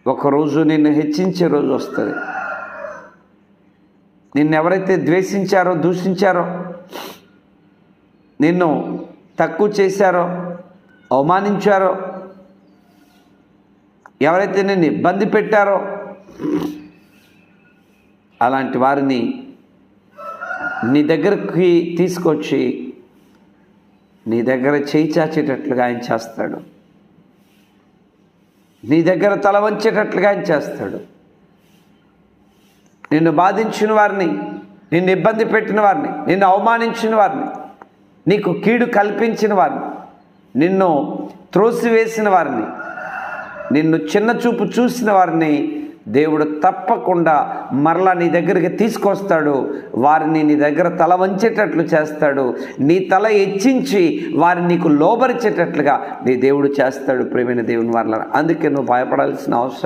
ఒకరోజు నిన్ను హెచ్చించే రోజు వస్తుంది. నిన్నెవరైతే ద్వేషించారో, దూషించారో, నిన్ను తక్కువ చేశారో, అవమానించారో, ఎవరైతే నిన్ను ఇబ్బంది పెట్టారో, అలాంటి వారిని నీ దగ్గరికి తీసుకొచ్చి నీ దగ్గర చేయి చాచేటట్లుగా ఆయన చేస్తాడు. నీ దగ్గర తల వంచేటట్లుగా ఆయన చేస్తాడు. నిన్ను బాధించిన వారిని, నిన్ను ఇబ్బంది పెట్టిన వారిని, నిన్ను అవమానించిన వారిని, నీకు కీడు కల్పించిన వారిని, నిన్ను త్రోసివేసిన వారిని, నిన్ను చిన్న చూపు చూసిన వారిని దేవుడు తప్పకుండా మరలా నీ దగ్గరికి తీసుకొస్తాడు. వారిని నీ దగ్గర తల వంచేటట్లు చేస్తాడు. నీ తల హెచ్చించి వారిని నీకు లోబరిచేటట్లుగా నీ దేవుడు చేస్తాడు. ప్రియమైన దేవుని వారలారా, అందుకే నువ్వు భయపడాల్సిన అవసరం